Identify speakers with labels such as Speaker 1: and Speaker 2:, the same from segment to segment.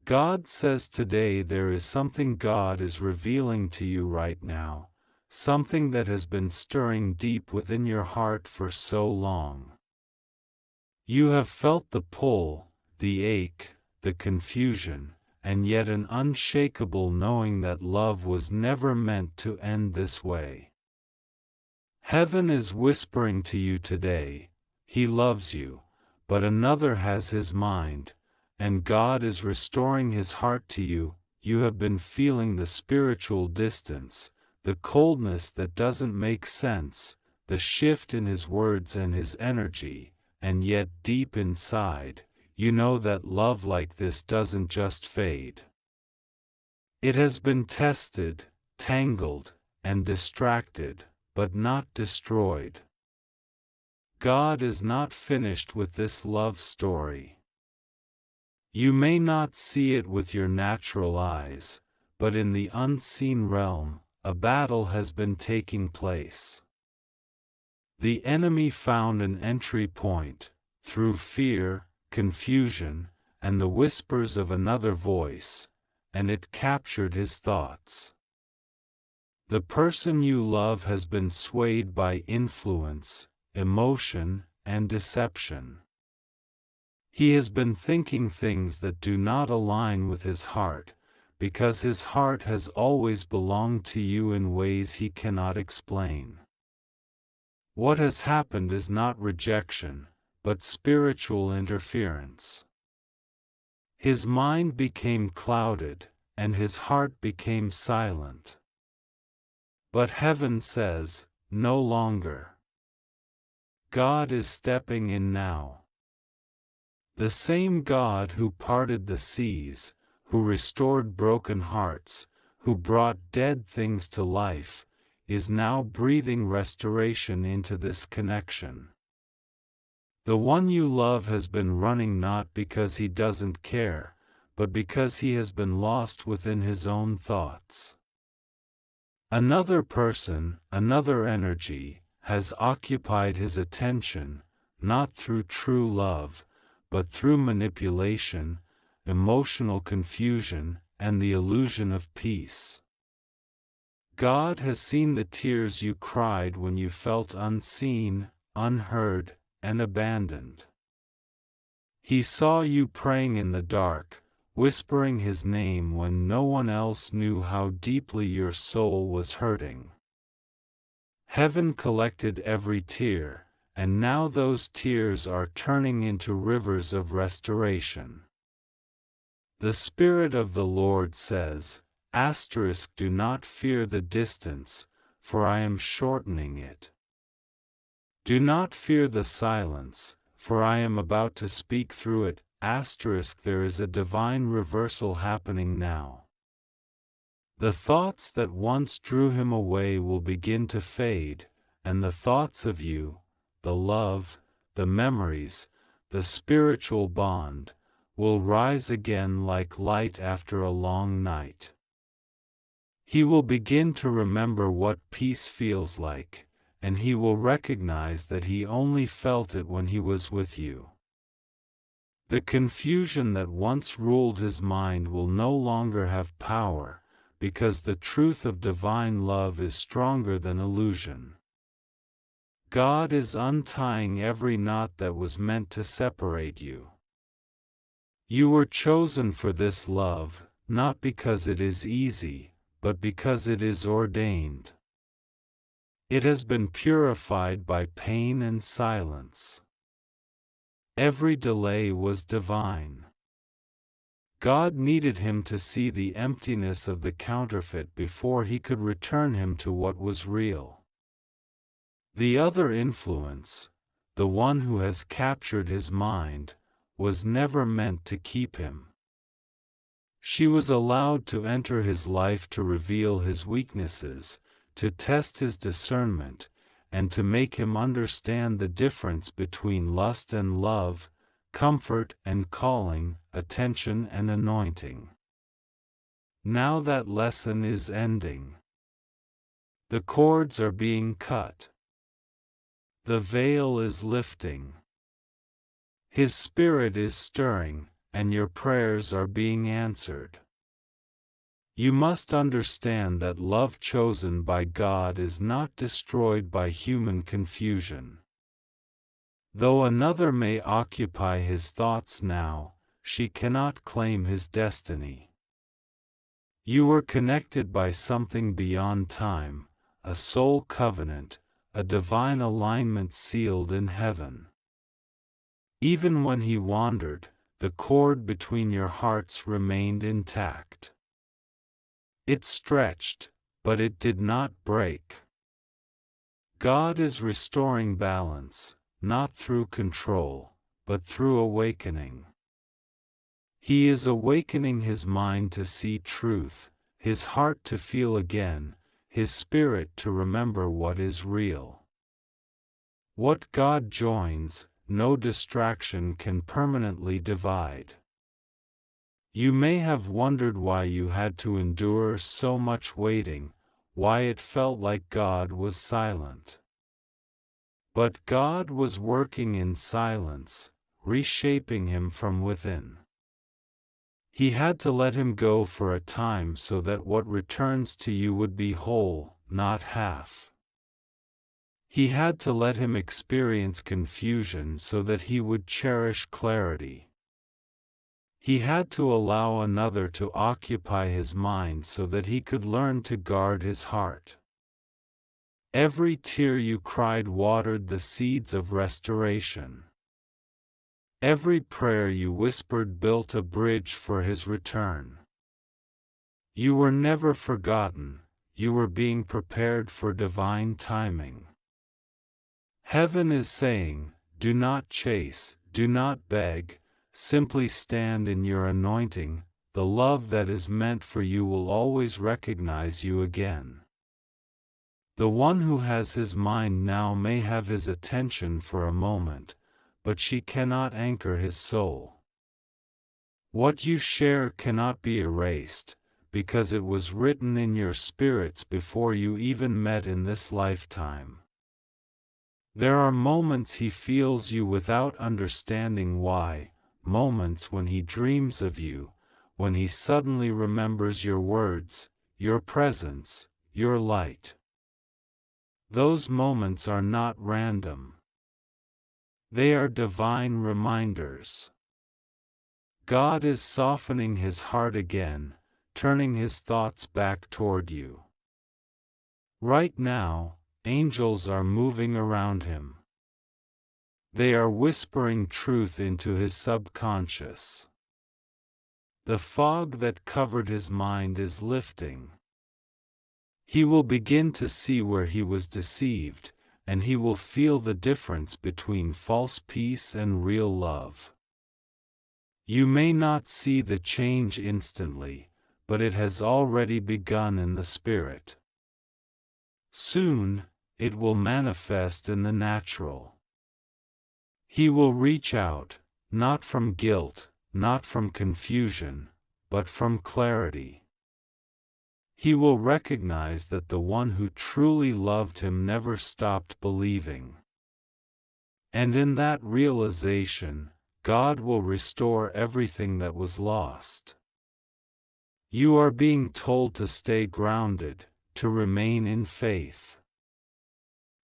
Speaker 1: God says today there is something God is revealing to you right now, something that has been stirring deep within your heart for so long. You have felt the pull, the ache, the confusion, and yet an unshakable knowing that love was never meant to end this way. Heaven is whispering to you today, He loves you, but another has his mind, and God is restoring His heart to you. You have been feeling the spiritual distance, the coldness that doesn't make sense, the shift in His words and His energy, and yet deep inside, you know that love like this doesn't just fade. It has been tested, tangled, and distracted, but not destroyed. God is not finished with this love story. You may not see it with your natural eyes, but in the unseen realm, a battle has been taking place. The enemy found an entry point, through fear, confusion, and the whispers of another voice, and it captured his thoughts. The person you love has been swayed by influence, emotion, and deception. He has been thinking things that do not align with his heart, because his heart has always belonged to you in ways he cannot explain. What has happened is not rejection, but spiritual interference. His mind became clouded, and his heart became silent. But heaven says, no longer. God is stepping in now. The same God who parted the seas, who restored broken hearts, who brought dead things to life, is now breathing restoration into this connection. The one you love has been running not because he doesn't care, but because he has been lost within his own thoughts. Another person, another energy, has occupied his attention, not through true love, but through manipulation, emotional confusion, and the illusion of peace. God has seen the tears you cried when you felt unseen, unheard, and abandoned. He saw you praying in the dark, whispering His name when no one else knew how deeply your soul was hurting. Heaven collected every tear, and now those tears are turning into rivers of restoration. The Spirit of the Lord says, do not fear the distance, for I am shortening it. Do not fear the silence, for I am about to speak through it. There is a divine reversal happening now. The thoughts that once drew him away will begin to fade, and the thoughts of you, the love, the memories, the spiritual bond, will rise again like light after a long night. He will begin to remember what peace feels like, and he will recognize that he only felt it when he was with you. The confusion that once ruled his mind will no longer have power, because the truth of divine love is stronger than illusion. God is untying every knot that was meant to separate you. You were chosen for this love, not because it is easy, but because it is ordained. It has been purified by pain and silence. Every delay was divine. God needed him to see the emptiness of the counterfeit before he could return him to what was real. The other influence, the one who has captured his mind, was never meant to keep him. She was allowed to enter his life to reveal his weaknesses, to test his discernment, and to make him understand the difference between lust and love, comfort and calling, attention and anointing. Now that lesson is ending. The cords are being cut. The veil is lifting. His Spirit is stirring, and your prayers are being answered. You must understand that love chosen by God is not destroyed by human confusion. Though another may occupy his thoughts now, she cannot claim his destiny. You were connected by something beyond time, a soul covenant, a divine alignment sealed in heaven. Even when he wandered, the cord between your hearts remained intact. It stretched, but it did not break. God is restoring balance, not through control, but through awakening. He is awakening his mind to see truth, his heart to feel again, his spirit to remember what is real. What God joins, no distraction can permanently divide. You may have wondered why you had to endure so much waiting, why it felt like God was silent. But God was working in silence, reshaping him from within. He had to let him go for a time so that what returns to you would be whole, not half. He had to let him experience confusion so that he would cherish clarity. He had to allow another to occupy his mind so that he could learn to guard his heart. Every tear you cried watered the seeds of restoration. Every prayer you whispered built a bridge for his return. You were never forgotten, you were being prepared for divine timing. Heaven is saying, do not chase, do not beg, simply stand in your anointing. The love that is meant for you will always recognize you again. The one who has his mind now may have his attention for a moment, but she cannot anchor his soul. What you share cannot be erased, because it was written in your spirits before you even met in this lifetime. There are moments he feels you without understanding why, moments when he dreams of you, when he suddenly remembers your words, your presence, your light. Those moments are not random. They are divine reminders. God is softening his heart again, turning his thoughts back toward you. Right now, angels are moving around him. They are whispering truth into his subconscious. The fog that covered his mind is lifting. He will begin to see where he was deceived, and he will feel the difference between false peace and real love. You may not see the change instantly, but it has already begun in the spirit. Soon, it will manifest in the natural. He will reach out, not from guilt, not from confusion, but from clarity. He will recognize that the one who truly loved him never stopped believing. And in that realization, God will restore everything that was lost. You are being told to stay grounded, to remain in faith.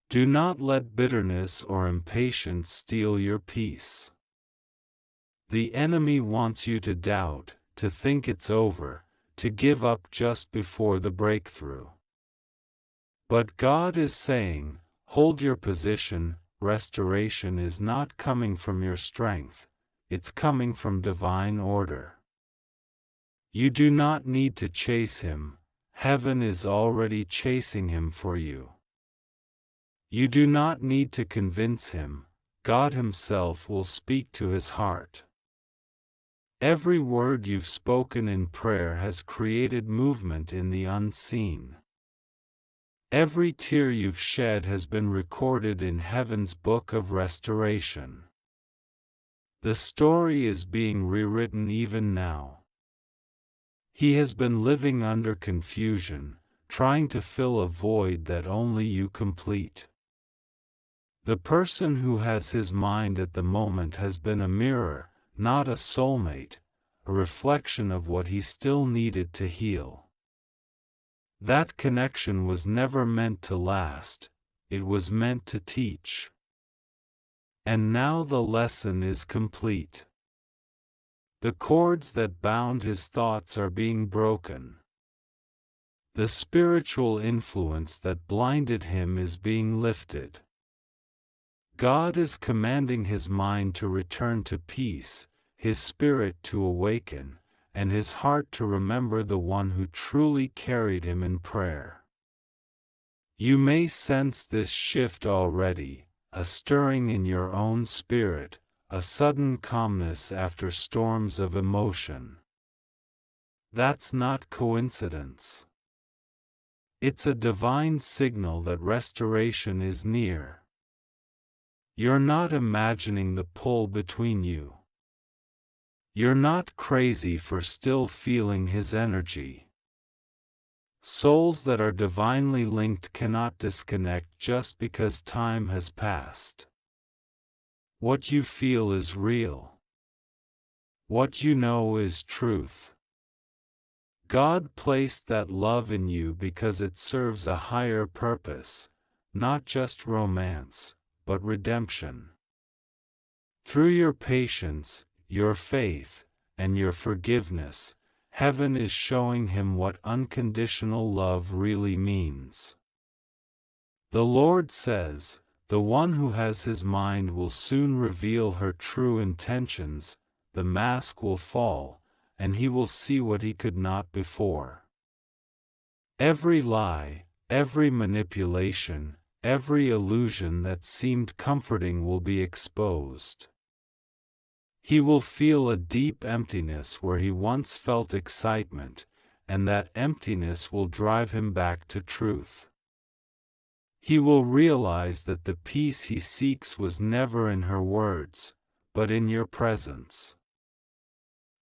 Speaker 1: Do not let bitterness or impatience steal your peace. The enemy wants you to doubt, to think it's over, to give up just before the breakthrough. But God is saying, hold your position. Restoration is not coming from your strength, it's coming from divine order. You do not need to chase him, heaven is already chasing him for you. You do not need to convince him, God himself will speak to his heart. Every word you've spoken in prayer has created movement in the unseen. Every tear you've shed has been recorded in heaven's book of restoration. The story is being rewritten even now. He has been living under confusion, trying to fill a void that only you complete. The person who has his mind at the moment has been a mirror, not a soulmate, a reflection of what he still needed to heal. That connection was never meant to last, it was meant to teach. And now the lesson is complete. The cords that bound his thoughts are being broken. The spiritual influence that blinded him is being lifted. God is commanding his mind to return to peace, his spirit to awaken, and his heart to remember the one who truly carried him in prayer. You may sense this shift already, a stirring in your own spirit, a sudden calmness after storms of emotion. That's not coincidence. It's a divine signal that restoration is near. You're not imagining the pull between you. You're not crazy for still feeling his energy. Souls that are divinely linked cannot disconnect just because time has passed. What you feel is real. What you know is truth. God placed that love in you because it serves a higher purpose, not just romance, but redemption. Through your patience, your faith, and your forgiveness, heaven is showing him what unconditional love really means. The Lord says, "The one who has his mind will soon reveal her true intentions, the mask will fall, and he will see what he could not before." Every lie, every manipulation, every illusion that seemed comforting will be exposed. He will feel a deep emptiness where he once felt excitement, and that emptiness will drive him back to truth. He will realize that the peace he seeks was never in her words, but in your presence.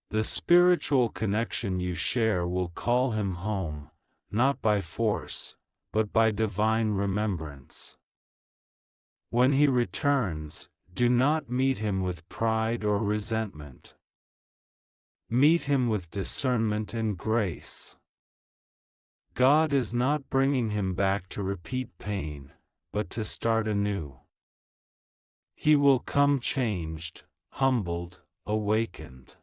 Speaker 1: The spiritual connection you share will call him home, not by force, but by divine remembrance. When he returns, do not meet him with pride or resentment. Meet him with discernment and grace. God is not bringing him back to repeat pain, but to start anew. He will come changed, humbled, awakened.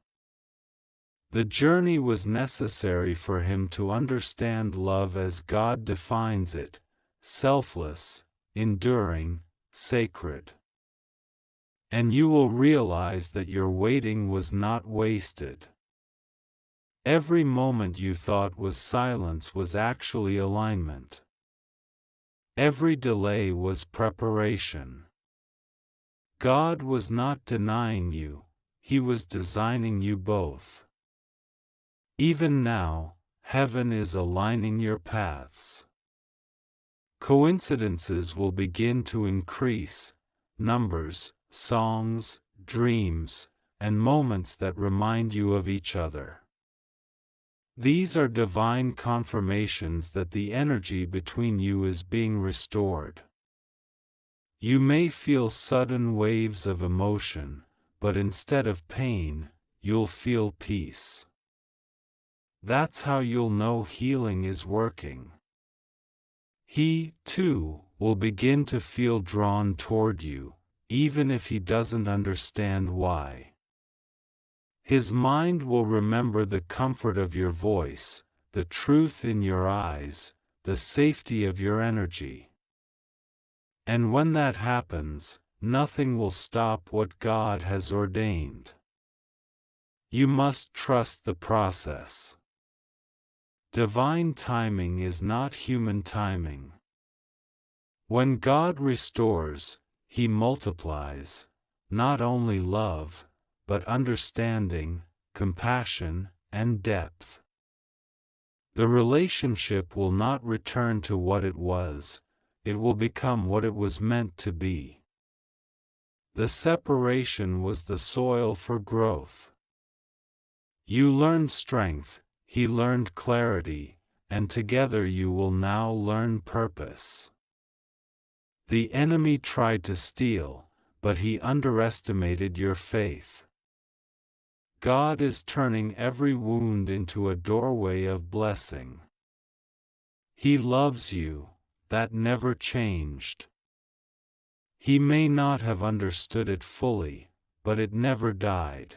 Speaker 1: The journey was necessary for him to understand love as God defines it, selfless, enduring, sacred. And you will realize that your waiting was not wasted. Every moment you thought was silence was actually alignment. Every delay was preparation. God was not denying you, he was designing you both. Even now, heaven is aligning your paths. Coincidences will begin to increase, numbers, songs, dreams, and moments that remind you of each other. These are divine confirmations that the energy between you is being restored. You may feel sudden waves of emotion, but instead of pain, you'll feel peace. That's how you'll know healing is working. He, too, will begin to feel drawn toward you, even if he doesn't understand why. His mind will remember the comfort of your voice, the truth in your eyes, the safety of your energy. And when that happens, nothing will stop what God has ordained. You must trust the process. Divine timing is not human timing. When God restores, he multiplies, not only love, but understanding, compassion, and depth. The relationship will not return to what it was, it will become what it was meant to be. The separation was the soil for growth. You learned strength, he learned clarity, and together you will now learn purpose. The enemy tried to steal, but he underestimated your faith. God is turning every wound into a doorway of blessing. He loves you, that never changed. He may not have understood it fully, but it never died.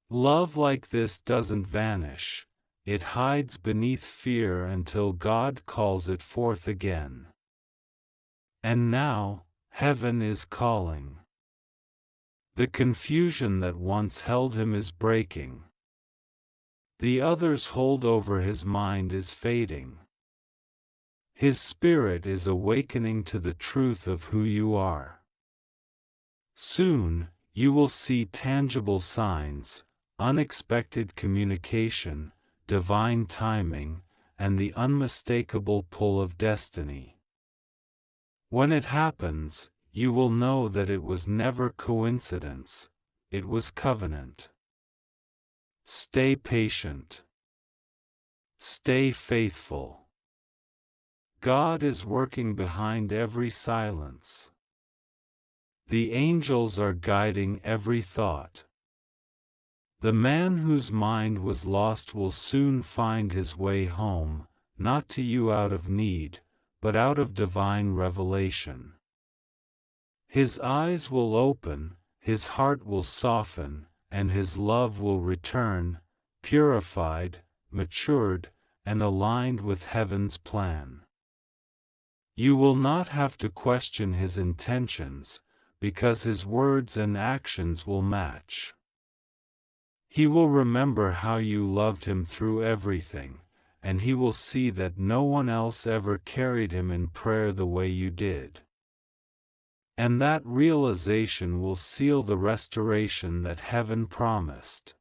Speaker 1: Love like this doesn't vanish, it hides beneath fear until God calls it forth again. And now, heaven is calling. The confusion that once held him is breaking. The other's hold over his mind is fading. His spirit is awakening to the truth of who you are. Soon, you will see tangible signs, unexpected communication, divine timing, and the unmistakable pull of destiny. When it happens, you will know that it was never coincidence, it was covenant. Stay patient. Stay faithful. God is working behind every silence. The angels are guiding every thought. The man whose mind was lost will soon find his way home, not to you out of need, but out of divine revelation. His eyes will open, his heart will soften, and his love will return, purified, matured, and aligned with heaven's plan. You will not have to question his intentions, because his words and actions will match. He will remember how you loved him through everything, and he will see that no one else ever carried him in prayer the way you did. And that realization will seal the restoration that heaven promised.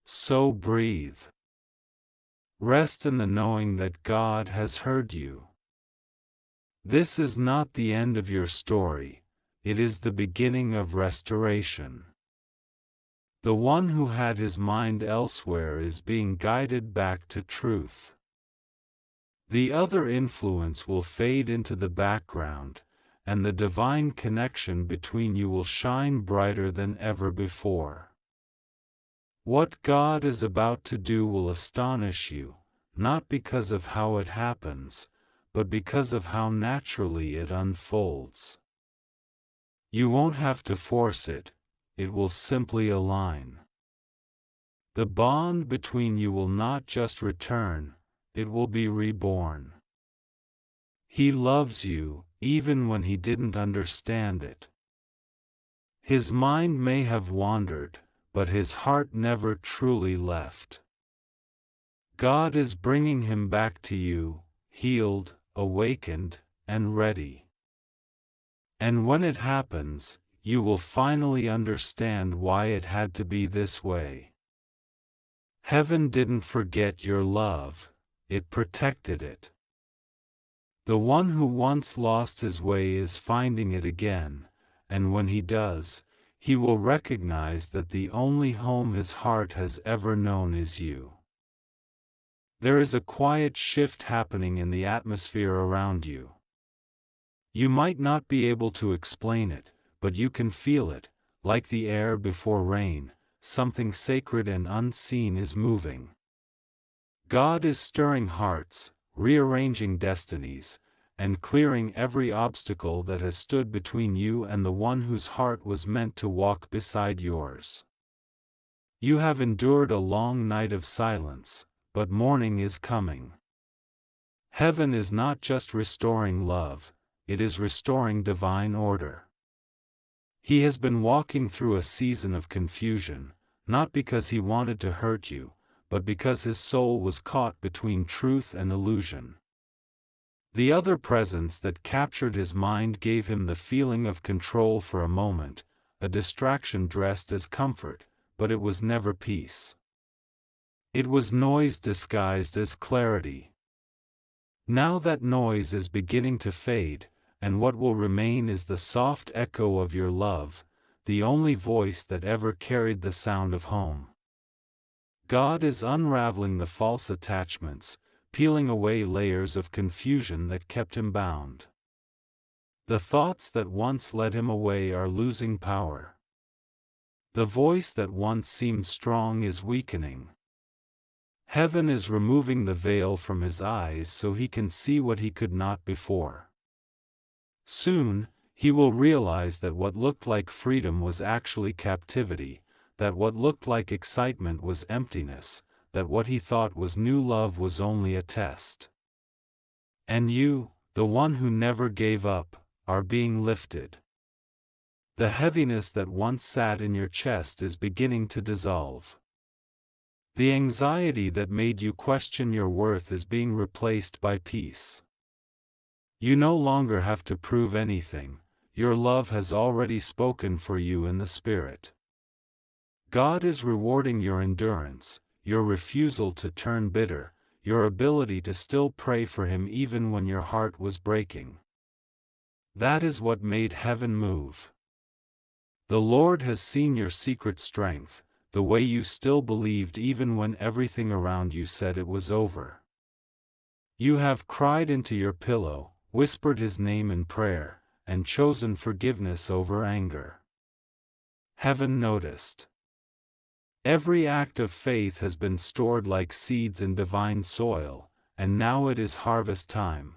Speaker 1: So breathe. Rest in the knowing that God has heard you. This is not the end of your story, it is the beginning of restoration. The one who had his mind elsewhere is being guided back to truth. The other influence will fade into the background, and the divine connection between you will shine brighter than ever before. What God is about to do will astonish you, not because of how it happens, but because of how naturally it unfolds. You won't have to force it, it will simply align. The bond between you will not just return, it will be reborn. He loves you, even when he didn't understand it. His mind may have wandered, but his heart never truly left. God is bringing him back to you, healed, awakened, and ready. And when it happens, you will finally understand why it had to be this way. Heaven didn't forget your love, it protected it. The one who once lost his way is finding it again, and when he does, he will recognize that the only home his heart has ever known is you. There is a quiet shift happening in the atmosphere around you. You might not be able to explain it, but you can feel it, like the air before rain, something sacred and unseen is moving. God is stirring hearts, rearranging destinies, and clearing every obstacle that has stood between you and the one whose heart was meant to walk beside yours. You have endured a long night of silence, but morning is coming. Heaven is not just restoring love, it is restoring divine order. He has been walking through a season of confusion, not because he wanted to hurt you, but because his soul was caught between truth and illusion. The other presence that captured his mind gave him the feeling of control for a moment, a distraction dressed as comfort, but it was never peace. It was noise disguised as clarity. Now that noise is beginning to fade, and what will remain is the soft echo of your love, the only voice that ever carried the sound of home. God is unraveling the false attachments, peeling away layers of confusion that kept him bound. The thoughts that once led him away are losing power. The voice that once seemed strong is weakening. Heaven is removing the veil from his eyes so he can see what he could not before. Soon, he will realize that what looked like freedom was actually captivity, that what looked like excitement was emptiness, that what he thought was new love was only a test. And you, the one who never gave up, are being lifted. The heaviness that once sat in your chest is beginning to dissolve. The anxiety that made you question your worth is being replaced by peace. You no longer have to prove anything, your love has already spoken for you in the Spirit. God is rewarding your endurance, your refusal to turn bitter, your ability to still pray for Him even when your heart was breaking. That is what made heaven move. The Lord has seen your secret strength, the way you still believed even when everything around you said it was over. You have cried into your pillow, whispered His name in prayer, and chosen forgiveness over anger. Heaven noticed. Every act of faith has been stored like seeds in divine soil, and now it is harvest time.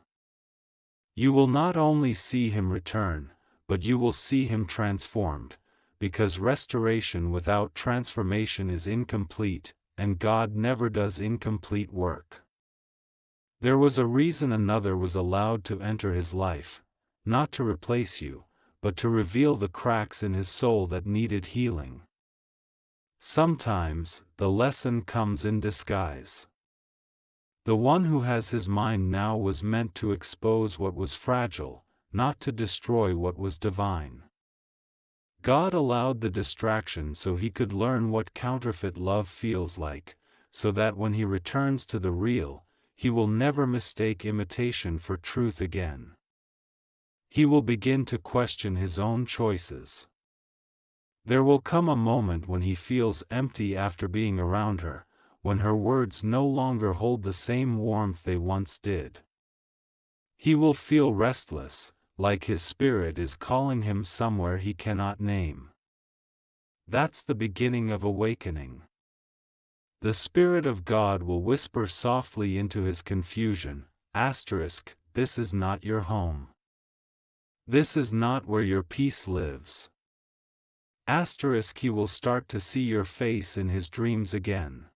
Speaker 1: You will not only see Him return, but you will see Him transformed, because restoration without transformation is incomplete, and God never does incomplete work. There was a reason another was allowed to enter his life, not to replace you, but to reveal the cracks in his soul that needed healing. Sometimes, the lesson comes in disguise. The one who has his mind now was meant to expose what was fragile, not to destroy what was divine. God allowed the distraction so he could learn what counterfeit love feels like, so that when he returns to the real, he will never mistake imitation for truth again. He will begin to question his own choices. There will come a moment when he feels empty after being around her, when her words no longer hold the same warmth they once did. He will feel restless, like his spirit is calling him somewhere he cannot name. That's the beginning of awakening. The Spirit of God will whisper softly into his confusion, *, this is not your home. This is not where your peace lives. *, he will start to see your face in his dreams again.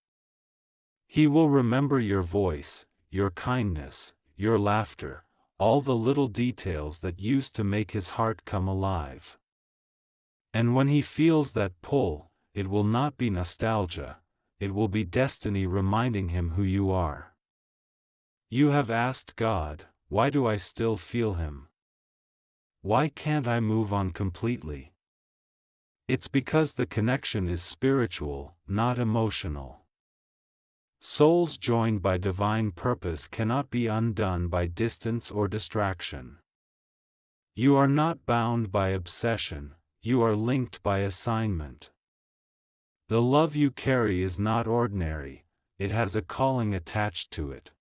Speaker 1: He will remember your voice, your kindness, your laughter, all the little details that used to make his heart come alive. And when he feels that pull, it will not be nostalgia, it will be destiny reminding him who you are. You have asked God, why do I still feel him? Why can't I move on completely? It's because the connection is spiritual, not emotional. Souls joined by divine purpose cannot be undone by distance or distraction. You are not bound by obsession, you are linked by assignment. The love you carry is not ordinary, it has a calling attached to it.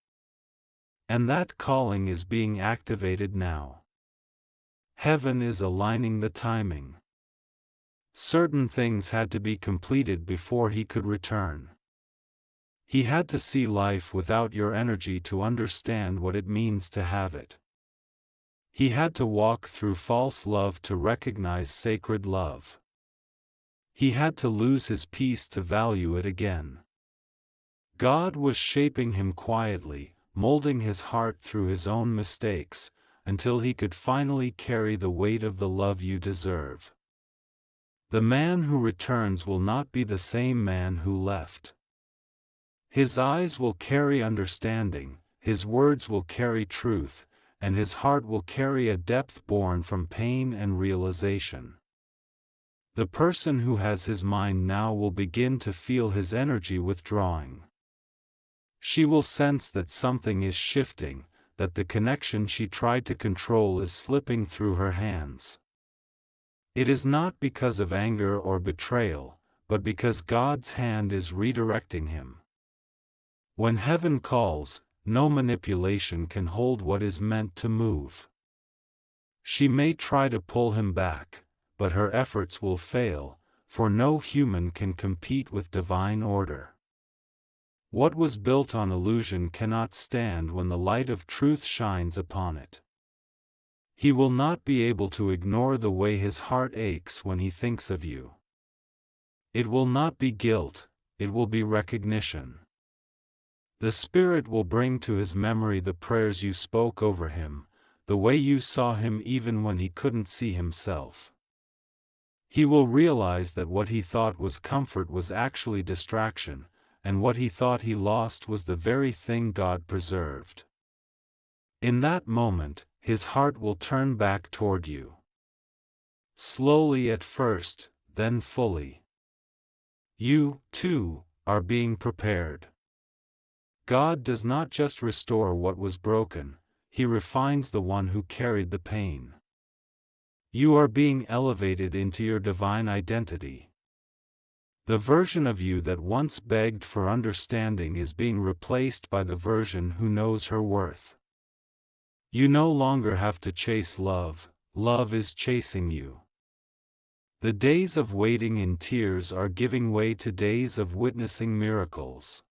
Speaker 1: And that calling is being activated now. Heaven is aligning the timing. Certain things had to be completed before he could return. He had to see life without your energy to understand what it means to have it. He had to walk through false love to recognize sacred love. He had to lose his peace to value it again. God was shaping him quietly, molding his heart through his own mistakes, until he could finally carry the weight of the love you deserve. The man who returns will not be the same man who left. His eyes will carry understanding, his words will carry truth, and his heart will carry a depth born from pain and realization. The person who has his mind now will begin to feel his energy withdrawing. She will sense that something is shifting, that the connection she tried to control is slipping through her hands. It is not because of anger or betrayal, but because God's hand is redirecting him. When heaven calls, no manipulation can hold what is meant to move. She may try to pull him back, but her efforts will fail, for no human can compete with divine order. What was built on illusion cannot stand when the light of truth shines upon it. He will not be able to ignore the way his heart aches when he thinks of you. It will not be guilt, it will be recognition. The Spirit will bring to his memory the prayers you spoke over him, the way you saw him even when he couldn't see himself. He will realize that what he thought was comfort was actually distraction, and what he thought he lost was the very thing God preserved. In that moment, his heart will turn back toward you. Slowly at first, then fully. You, too, are being prepared. God does not just restore what was broken, he refines the one who carried the pain. You are being elevated into your divine identity. The version of you that once begged for understanding is being replaced by the version who knows her worth. You no longer have to chase love, love is chasing you. The days of waiting in tears are giving way to days of witnessing miracles.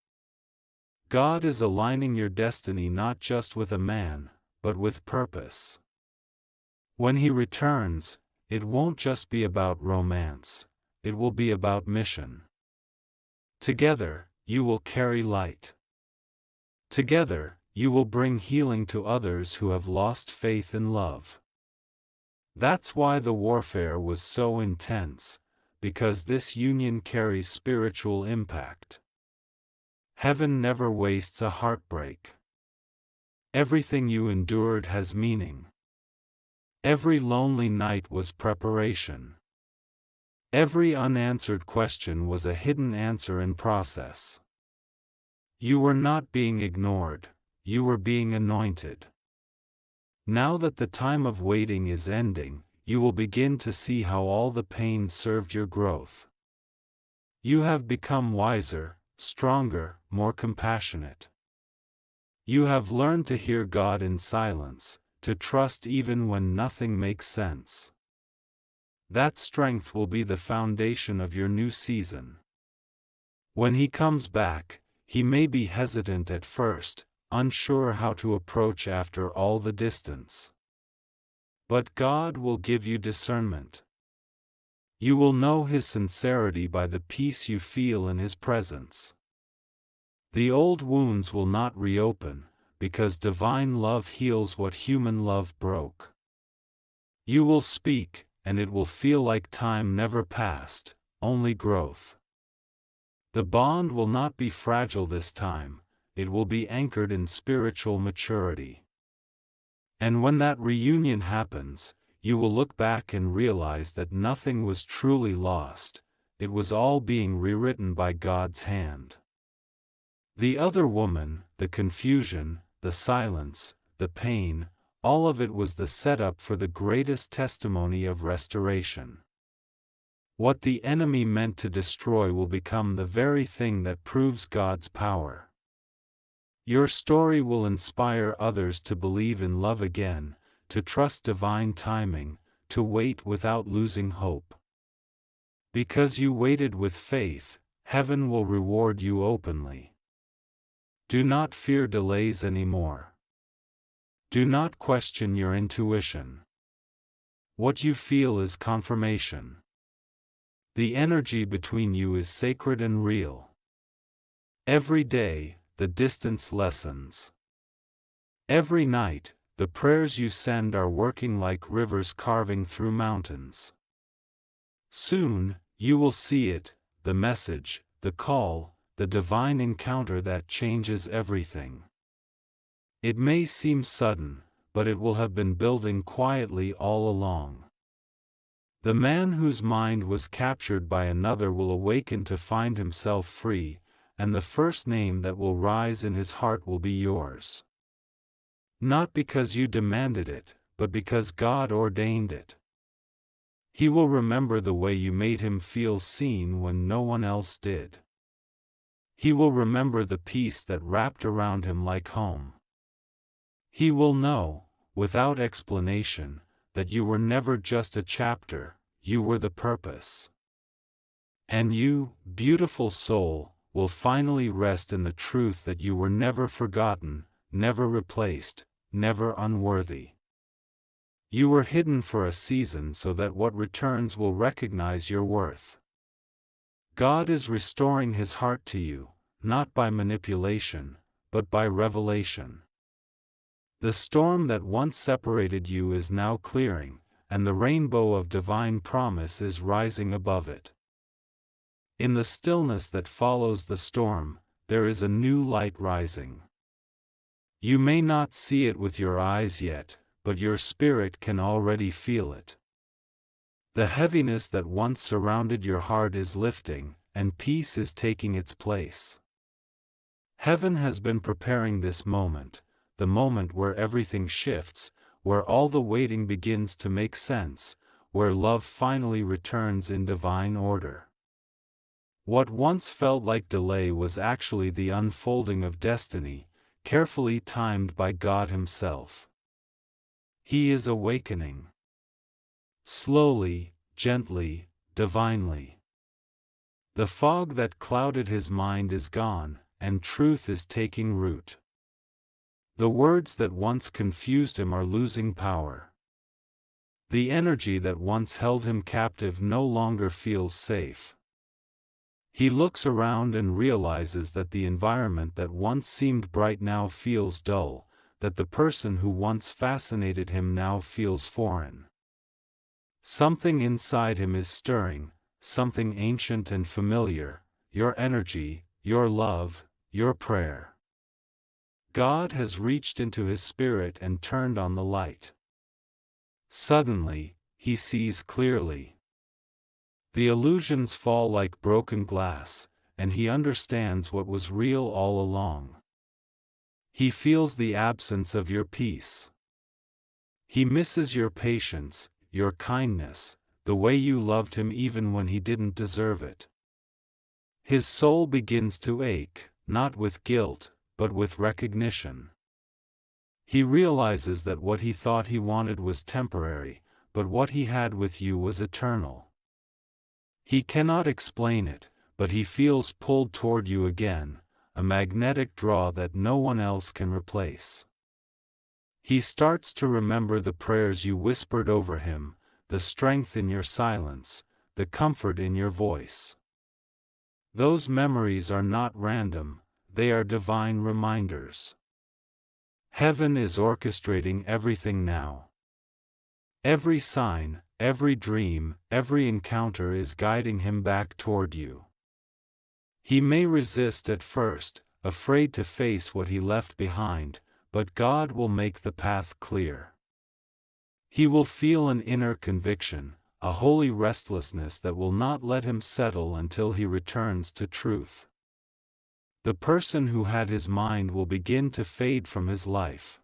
Speaker 1: God is aligning your destiny not just with a man, but with purpose. When he returns, it won't just be about romance, it will be about mission. Together, you will carry light. Together, you will bring healing to others who have lost faith in love. That's why the warfare was so intense, because this union carries spiritual impact. Heaven never wastes a heartbreak. Everything you endured has meaning. Every lonely night was preparation. Every unanswered question was a hidden answer in process. You were not being ignored, you were being anointed. Now that the time of waiting is ending, you will begin to see how all the pain served your growth. You have become wiser, stronger, more compassionate. You have learned to hear God in silence, to trust even when nothing makes sense. That strength will be the foundation of your new season. When he comes back, he may be hesitant at first, unsure how to approach after all the distance. But God will give you discernment. You will know his sincerity by the peace you feel in his presence. The old wounds will not reopen, because divine love heals what human love broke. You will speak, and it will feel like time never passed, only growth. The bond will not be fragile this time, it will be anchored in spiritual maturity. And when that reunion happens, you will look back and realize that nothing was truly lost, it was all being rewritten by God's hand. The other woman, the confusion, the silence, the pain, all of it was the setup for the greatest testimony of restoration. What the enemy meant to destroy will become the very thing that proves God's power. Your story will inspire others to believe in love again, to trust divine timing, to wait without losing hope. Because you waited with faith, heaven will reward you openly. Do not fear delays anymore. Do not question your intuition. What you feel is confirmation. The energy between you is sacred and real. Every day, the distance lessens. Every night, the prayers you send are working like rivers carving through mountains. Soon, you will see it, the message, the call, the divine encounter that changes everything. It may seem sudden, but it will have been building quietly all along. The man whose mind was captured by another will awaken to find himself free, and the first name that will rise in his heart will be yours. Not because you demanded it, but because God ordained it. He will remember the way you made him feel seen when no one else did. He will remember the peace that wrapped around him like home. He will know, without explanation, that you were never just a chapter, you were the purpose. And you, beautiful soul, will finally rest in the truth that you were never forgotten, never replaced, never unworthy. You were hidden for a season so that what returns will recognize your worth. God is restoring His heart to you, not by manipulation, but by revelation. The storm that once separated you is now clearing, and the rainbow of divine promise is rising above it. In the stillness that follows the storm, there is a new light rising. You may not see it with your eyes yet, but your spirit can already feel it. The heaviness that once surrounded your heart is lifting, and peace is taking its place. Heaven has been preparing this moment, the moment where everything shifts, where all the waiting begins to make sense, where love finally returns in divine order. What once felt like delay was actually the unfolding of destiny, carefully timed by God Himself. He is awakening. Slowly, gently, divinely. The fog that clouded his mind is gone, and truth is taking root. The words that once confused him are losing power. The energy that once held him captive no longer feels safe. He looks around and realizes that the environment that once seemed bright now feels dull, that the person who once fascinated him now feels foreign. Something inside him is stirring, something ancient and familiar, your energy, your love, your prayer. God has reached into his spirit and turned on the light. Suddenly, he sees clearly. The illusions fall like broken glass, and he understands what was real all along. He feels the absence of your peace. He misses your patience, your kindness, the way you loved him even when he didn't deserve it. His soul begins to ache, not with guilt, but with recognition. He realizes that what he thought he wanted was temporary, but what he had with you was eternal. He cannot explain it, but he feels pulled toward you again, a magnetic draw that no one else can replace. He starts to remember the prayers you whispered over him, the strength in your silence, the comfort in your voice. Those memories are not random, they are divine reminders. Heaven is orchestrating everything now. Every sign, every dream, every encounter is guiding him back toward you. He may resist at first, afraid to face what he left behind, but God will make the path clear. He will feel an inner conviction, a holy restlessness that will not let him settle until he returns to truth. The person who had his mind will begin to fade from his life.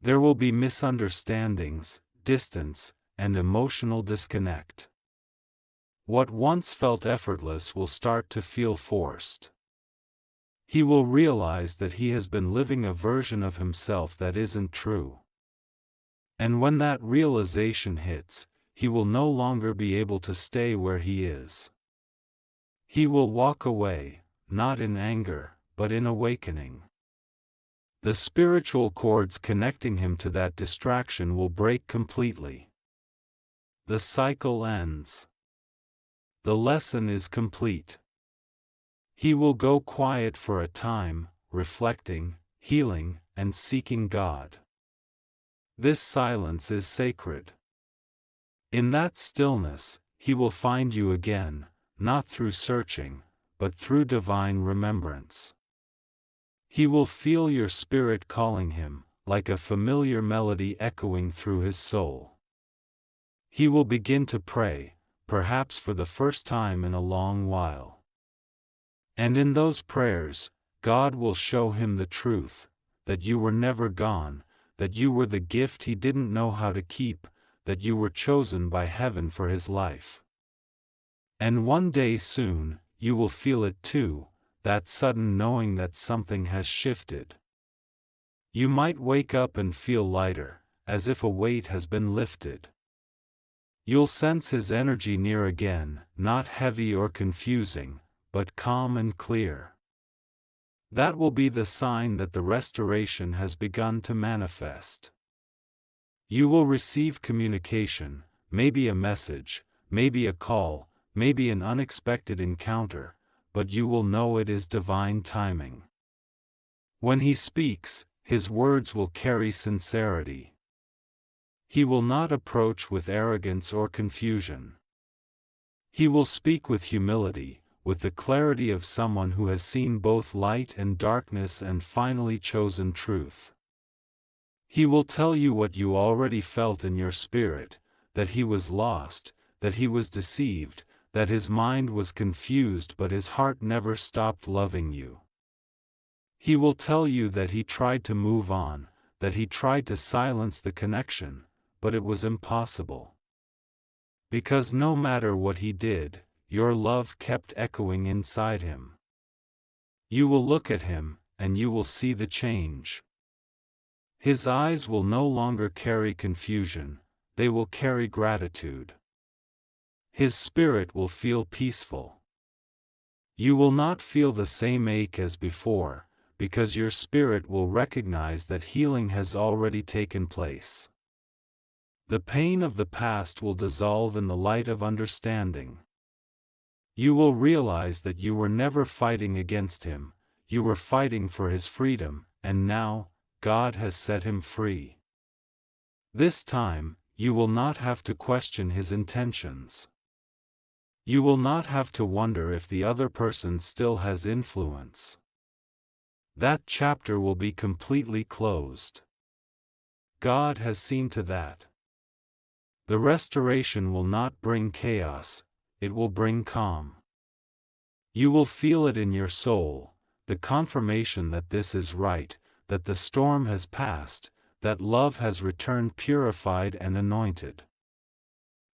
Speaker 1: There will be misunderstandings, distance, and emotional disconnect. What once felt effortless will start to feel forced. He will realize that he has been living a version of himself that isn't true. And when that realization hits, he will no longer be able to stay where he is. He will walk away, not in anger, but in awakening. The spiritual cords connecting him to that distraction will break completely. The cycle ends. The lesson is complete. He will go quiet for a time, reflecting, healing, and seeking God. This silence is sacred. In that stillness, he will find you again, not through searching, but through divine remembrance. He will feel your spirit calling him, like a familiar melody echoing through his soul. He will begin to pray, perhaps for the first time in a long while. And in those prayers, God will show him the truth, that you were never gone, that you were the gift he didn't know how to keep, that you were chosen by heaven for his life. And one day soon, you will feel it too, that sudden knowing that something has shifted. You might wake up and feel lighter, as if a weight has been lifted. You'll sense his energy near again, not heavy or confusing, but calm and clear. That will be the sign that the restoration has begun to manifest. You will receive communication, maybe a message, maybe a call, maybe an unexpected encounter, but you will know it is divine timing. When he speaks, his words will carry sincerity. He will not approach with arrogance or confusion. He will speak with humility, with the clarity of someone who has seen both light and darkness and finally chosen truth. He will tell you what you already felt in your spirit, that he was lost, that he was deceived, that his mind was confused but his heart never stopped loving you. He will tell you that he tried to move on, that he tried to silence the connection, but it was impossible. Because no matter what he did, your love kept echoing inside him. You will look at him, and you will see the change. His eyes will no longer carry confusion, they will carry gratitude. His spirit will feel peaceful. You will not feel the same ache as before, because your spirit will recognize that healing has already taken place. The pain of the past will dissolve in the light of understanding. You will realize that you were never fighting against him, you were fighting for his freedom, and now, God has set him free. This time, you will not have to question his intentions. You will not have to wonder if the other person still has influence. That chapter will be completely closed. God has seen to that. The restoration will not bring chaos, it will bring calm. You will feel it in your soul, the confirmation that this is right, that the storm has passed, that love has returned purified and anointed.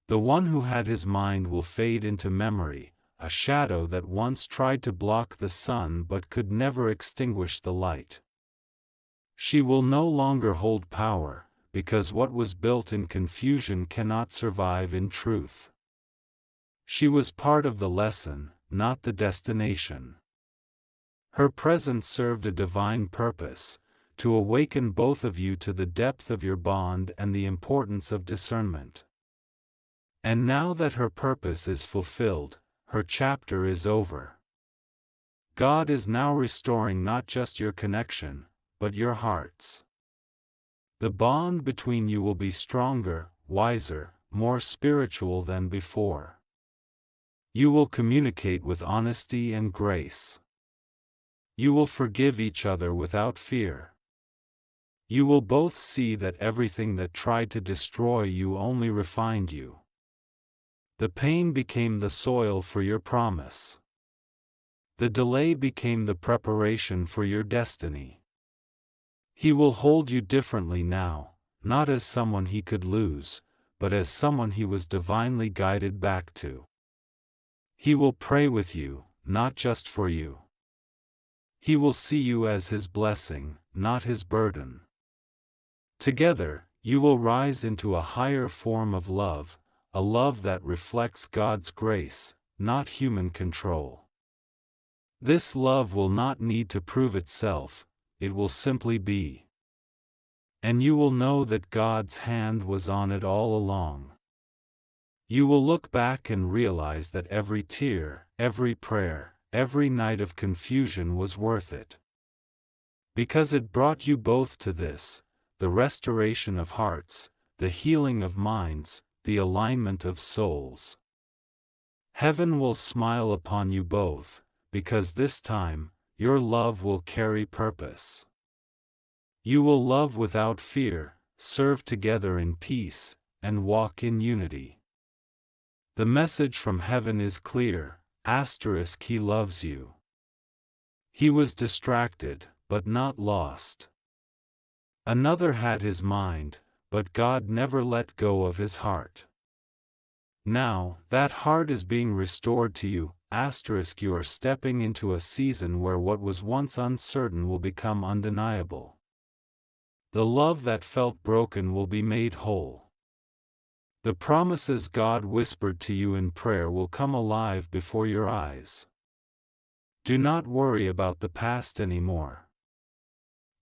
Speaker 1: The one who had his mind will fade into memory, a shadow that once tried to block the sun but could never extinguish the light. She will no longer hold power, because what was built in confusion cannot survive in truth. She was part of the lesson, not the destination. Her presence served a divine purpose, to awaken both of you to the depth of your bond and the importance of discernment. And now that her purpose is fulfilled, her chapter is over. God is now restoring not just your connection, but your hearts. The bond between you will be stronger, wiser, more spiritual than before. You will communicate with honesty and grace. You will forgive each other without fear. You will both see that everything that tried to destroy you only refined you. The pain became the soil for your promise. The delay became the preparation for your destiny. He will hold you differently now, not as someone he could lose, but as someone he was divinely guided back to. He will pray with you, not just for you. He will see you as his blessing, not his burden. Together, you will rise into a higher form of love, a love that reflects God's grace, not human control. This love will not need to prove itself, it will simply be. And you will know that God's hand was on it all along. You will look back and realize that every tear, every prayer, every night of confusion was worth it. Because it brought you both to this, the restoration of hearts, the healing of minds, the alignment of souls. Heaven will smile upon you both, because this time, your love will carry purpose. You will love without fear, serve together in peace, and walk in unity. The message from heaven is clear, he loves you. He was distracted, but not lost. Another had his mind, but God never let go of his heart. Now, that heart is being restored to you, you are stepping into a season where what was once uncertain will become undeniable. The love that felt broken will be made whole. The promises God whispered to you in prayer will come alive before your eyes. Do not worry about the past anymore.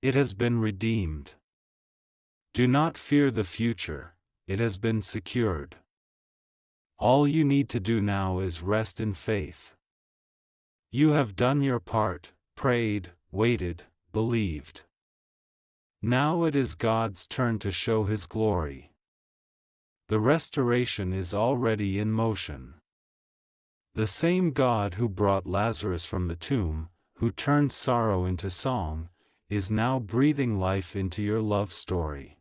Speaker 1: It has been redeemed. Do not fear the future, it has been secured. All you need to do now is rest in faith. You have done your part, prayed, waited, believed. Now it is God's turn to show His glory. The restoration is already in motion. The same God who brought Lazarus from the tomb, who turned sorrow into song, is now breathing life into your love story.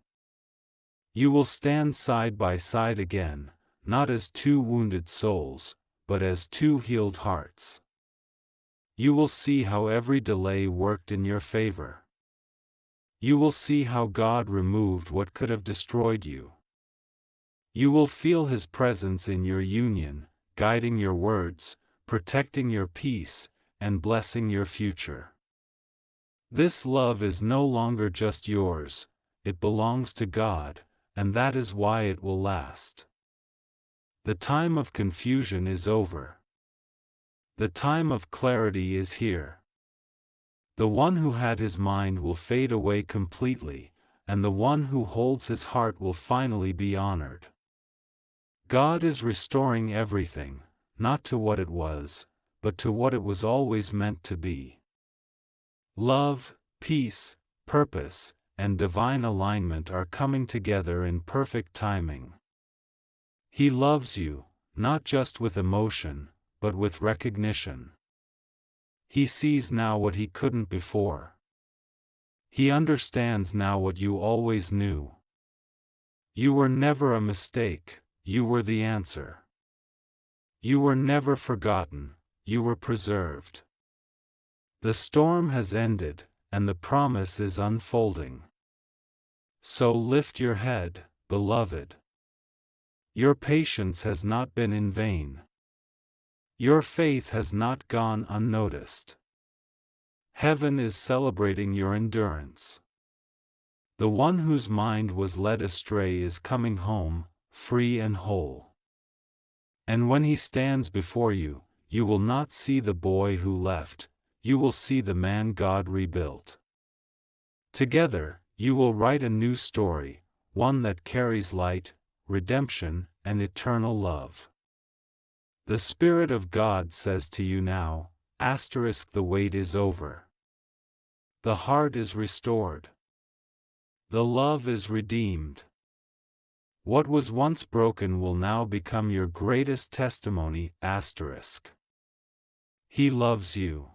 Speaker 1: You will stand side by side again, not as two wounded souls, but as two healed hearts. You will see how every delay worked in your favor. You will see how God removed what could have destroyed you. You will feel His presence in your union, guiding your words, protecting your peace, and blessing your future. This love is no longer just yours, it belongs to God, and that is why it will last. The time of confusion is over. The time of clarity is here. The one who had his mind will fade away completely, and the one who holds his heart will finally be honored. God is restoring everything, not to what it was, but to what it was always meant to be. Love, peace, purpose, and divine alignment are coming together in perfect timing. He loves you, not just with emotion, but with recognition. He sees now what he couldn't before. He understands now what you always knew. You were never a mistake, you were the answer. You were never forgotten, you were preserved. The storm has ended, and the promise is unfolding. So lift your head, beloved. Your patience has not been in vain. Your faith has not gone unnoticed. Heaven is celebrating your endurance. The one whose mind was led astray is coming home, free and whole. And when he stands before you, you will not see the boy who left, you will see the man God rebuilt. Together, you will write a new story, one that carries light, redemption, and eternal love. The Spirit of God says to you now, the wait is over. The heart is restored. The love is redeemed. What was once broken will now become your greatest testimony, He loves you.